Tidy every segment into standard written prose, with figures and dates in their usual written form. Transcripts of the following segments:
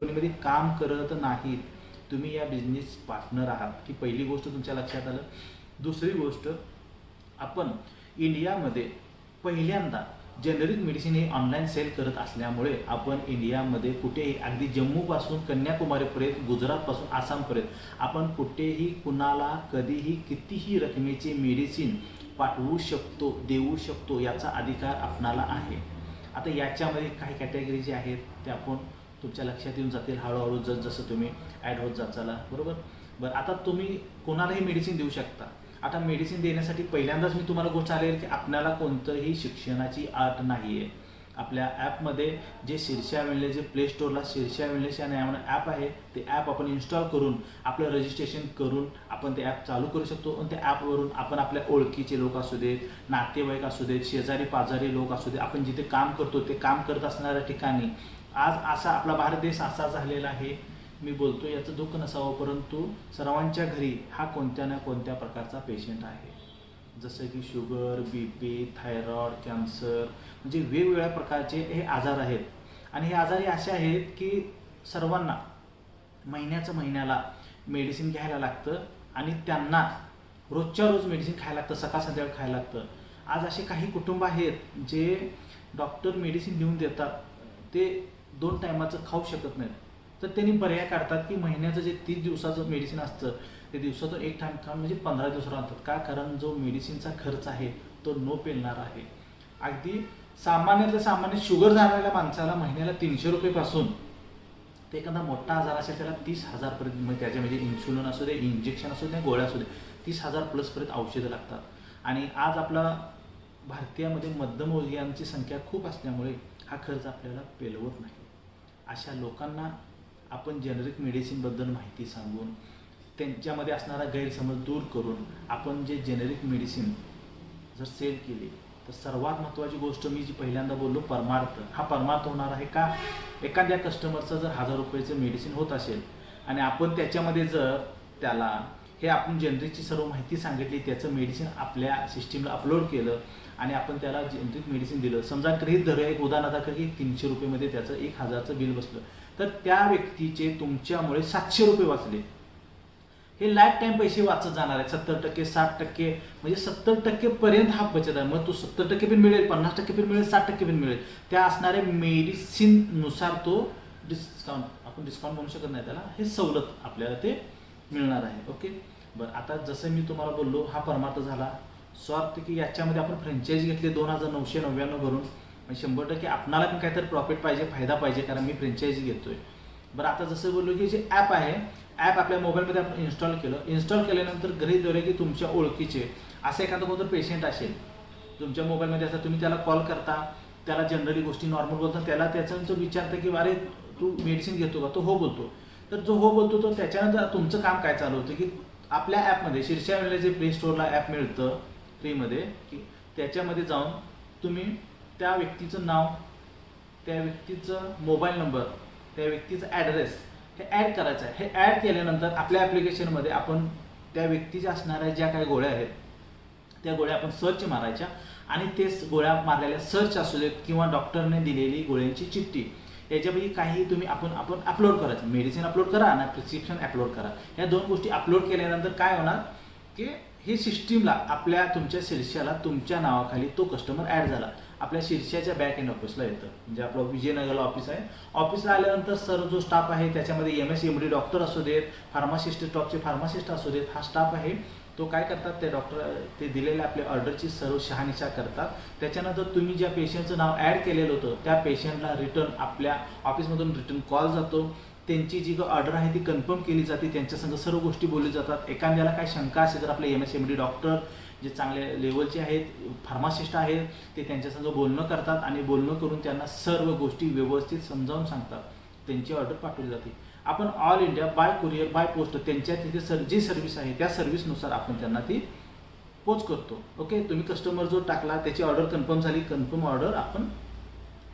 कंपनीमध्ये काम करत नाहीत, तुम्ही या बिझनेस पार्टनर आहात, ही पहिली गोष्ट तुमच्या लक्षात आलं. दुसरी गोष्ट, आपण इंडियामध्ये पहिल्यांदा जेनेरिक मेडिसिन हे ऑनलाईन सेल करत असल्यामुळे आपण इंडियामध्ये कुठेही, अगदी जम्मूपासून कन्याकुमारीपर्यंत, गुजरातपासून आसामपर्यंत आपण कुठेही कुणाला कधीही कितीही रकमेची मेडिसिन पाठवू शकतो, देऊ शकतो, याचा अधिकार आपणाला आहे. आता याच्यामध्ये काही कॅटेगरी जे आहेत ते आपण तुमच्या लक्षात येऊन जातील हळूहळू जसं तुम्ही ॲड होत जाचाला, बरोबर. बरं, आता तुम्ही कोणालाही मेडिसिन देऊ शकता. आता मेडिसिन देण्यासाठी पहिल्यांदाच मी तुम्हाला गोष्ट आलेली की आपल्याला कोणतंही शिक्षणाची अट नाही आहे. आपल्या ॲपमध्ये जे शीर्षा वेळेला जे प्ले स्टोअरला शीर्षा वेळेला नावानं ॲप आहे, ते ॲप आपण इन्स्टॉल करून आपलं रजिस्ट्रेशन करून आपण ते ॲप चालू करू शकतो. आणि त्या ॲपवरून आपण आपल्या ओळखीचे लोक असू देत, नातेवाईक असू देत, शेजारी पाजारी लोक असू देत, आपण जिथे काम करतो ते काम करत असणाऱ्या ठिकाणी, आज असा आपला भारत देश असा झालेला आहे, मी बोलतो याचं दुःख नसावं, परंतु सर्वांच्या घरी हा कोणत्या ना कोणत्या प्रकारचा पेशंट आहे. जसं की शुगर, BP, थायरॉइड, कॅन्सर, म्हणजे वेगवेगळ्या प्रकारचे हे आजार आहेत. आणि हे आजार असे आहेत की सर्वांना महिन्याला मेडिसिन घ्यायला लागतं आणि त्यांना रोजच्या रोज मेडिसिन खायला लागतं, सकाळ संध्याकाळ खायला लागतं. आज असे काही कुटुंब आहेत जे डॉक्टर मेडिसिन देऊन देतात, ते 2 टायमाचं खाऊ शकत नाहीत. तर त्यांनी पर्याय काढतात की महिन्याचं जे 30 दिवसाचं मेडिसिन असतं ते दिवसातून 1 टाइम खाऊन म्हणजे 15 दिवस राहतात. का? कारण जो मेडिसिनचा खर्च आहे तो न पेलणार आहे. अगदी सामान्यातलं सामान्य शुगर झालेल्या माणसाला महिन्याला 300 रुपयेपासून ते एखादा मोठा आजार असेल त्याला 30,000 पर्यंत, मग त्याच्या म्हणजे इन्शुलिन असू दे, इंजेक्शन असू दे, गोळ्या असू दे, 30,000 प्लस पर्यंत औषधं लागतात. आणि आज आपला भारतीयामध्ये मध्यमवर्गीयांची संख्या खूप असल्यामुळे हा खर्च आपल्याला पेलवत नाही. अशा लोकांना आपण जेनेरिक मेडिसिनबद्दल माहिती सांगून त्यांच्यामध्ये असणारा गैरसमज दूर करून आपण जे जेनेरिक मेडिसिन जर सेल केली तर सर्वात महत्त्वाची गोष्ट मी जी पहिल्यांदा बोललो, परमार्थ. हा परमार्थ होणार आहे का? एखाद्या कस्टमरचं जर 1000 रुपयाचं मेडिसिन होत असेल आणि आपण त्याच्यामध्ये जर त्याला हे आपण जेनेरिकची सर्व माहिती सांगितली, त्याचं मेडिसिन आपल्या सिस्टीमला अपलोड केलं आणि आपण त्याला जेनेरिक मेडिसिन दिलं, समजा गृहीत धरूया एक उदाहरणार्थ की 300 रुपयेमध्ये त्याचं 1000चं बिल बसलं, तर त्या व्यक्तीचे तुमच्यामुळे 700 रुपये वाचले. हे लाईफ टाईम पैसे वाचत जाणार आहेत. 70%, 60%, म्हणजे 70% पर्यंत हा बचत आहे. मग तो 70% पण मिळेल, 50% पण मिळेल, 60% पण मिळेल. त्या असणाऱ्या मेडिसिननुसार तो डिस्काउंट, आपण डिस्काउंट म्हणू शकत नाही त्याला, हे सवलत आपल्याला ते मिळणार आहे. ओके, बरं. आता जसं मी तुम्हाला बोललो हा परमार्थ झाला. स्वार्थ की याच्यामध्ये आपण फ्रँचायझी घेतली 2,999 भरून, 100% आपणाला पण काहीतरी प्रॉफिट पाहिजे, फायदा पाहिजे, कारण मी फ्रँचायझी घेतोय. बरं, आता जसं बोललो की जे ॲप आहे, ॲप आपल्या मोबाईलमध्ये आपण इन्स्टॉल केलं. इन्स्टॉल केल्यानंतर गृहीत धरूया की तुमच्या ओळखीचे असं एखादं कोणतं पेशंट असेल तुमच्या मोबाईलमध्ये, असं तुम्ही त्याला कॉल करता, त्याला जनरली गोष्टी नॉर्मल बोलतात, त्याला त्याच्यानंतर विचारतं की अरे तू मेडिसिन घेतो का? तो हो बोलतो. तर जो हो बोलतो तो त्याच्यानंतर तुमचं काम काय चालू होतं की आपल्या ॲपमध्ये शीर्षा वेळेला जे प्ले स्टोअरला ॲप मिळतं फ्रीमध्ये, की त्याच्यामध्ये जाऊन तुम्ही त्या व्यक्तीचं नाव, त्या व्यक्तीचं मोबाईल नंबर, त्या व्यक्तीचा ॲड्रेस हे ॲड करायचं आहे. हे ॲड केल्यानंतर आपल्या ॲप्लिकेशनमध्ये आपण त्या व्यक्तीच्या असणाऱ्या ज्या काही गोळ्या आहेत त्या गोळ्या आपण सर्च मारायच्या आणि तेच गोळ्या मारलेल्या सर्च असू देत किंवा डॉक्टरने दिलेली गोळ्यांची चिठ्ठी, याच्यापैकी काही तुम्ही आपण अपलोड करायचं. मेडिसिन अपलोड करा आणि प्रिस्क्रिप्शन अपलोड करा. या 2 गोष्टी अपलोड केल्यानंतर काय होणार की ही सिस्टीमला आपल्या तुमच्या शीर्षाला तुमच्या नावाखाली तो कस्टमर ॲड झाला, आपल्या शीर्षाच्या बॅक एंड ऑफिसला येतं. म्हणजे आपलं विजयनगरला ऑफिस आहे. ऑफिसला आल्यानंतर सर्व जो स्टाफ आहे त्याच्यामध्ये MS MD डॉक्टर असू देत, फार्मासिस्ट, स्टॉकचे फार्मासिस्ट असू देत, हा स्टाफ आहे. तो काय करतात, ते डॉक्टर ते दिलेल्या आपल्या ऑर्डरची सर्व शहानिशा करतात. त्याच्यानंतर तुम्ही ज्या पेशंटचं नाव ॲड केलेलं होतं त्या पेशंटला रिटर्न आपल्या ऑफिसमधून रिटर्न कॉल जातो. त्यांची जी ऑर्डर आहे ती कन्फर्म केली जाते, त्यांच्यासंग सर्व गोष्टी बोलली जातात. एखाद्याला काय शंका असेल तर आपले MS MD डॉक्टर जे चांगले लेवलचे आहेत, फार्मासिस्ट आहेत, ते त्यांच्यासंग बोलणं करतात आणि बोलणं करून त्यांना सर्व गोष्टी व्यवस्थित समजावून सांगतात. त्यांची ऑर्डर पाठवली जाते. आपण all India by courier, by post, त्यांच्या तिथे जी सर्व्हिस आहे त्या सर्व्हिसनुसार आपण त्यांना ती पोच करतो. ओके, तुम्ही कस्टमर जो टाकला त्याची ऑर्डर कन्फर्म झाली, कन्फर्म ऑर्डर आपण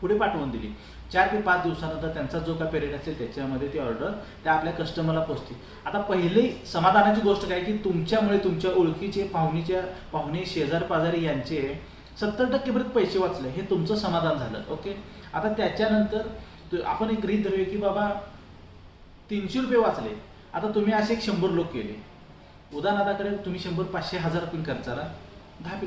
पुढे पाठवून दिली. 4 ते 5 दिवसानंतर त्यांचा जो काय पिरियड असेल त्याच्यामध्ये ती ऑर्डर त्या आपल्या कस्टमरला पोचते. आता पहिली समाधानाची गोष्ट काय की तुमच्यामुळे तुमच्या ओळखीचे पाहुणे शेजार पाजारी यांचे 70% पर्यंत पैसे वाचले, हे तुमचं समाधान झालं. ओके, आता त्याच्यानंतर आपण एक गृहीत धरूया की बाबा 300 रुपये वाचले. आता तुम्ही असे एक 100 लोक केले, उदाहरणार्थ तुम्ही 100, 500, 1000 पण खर्चाला 10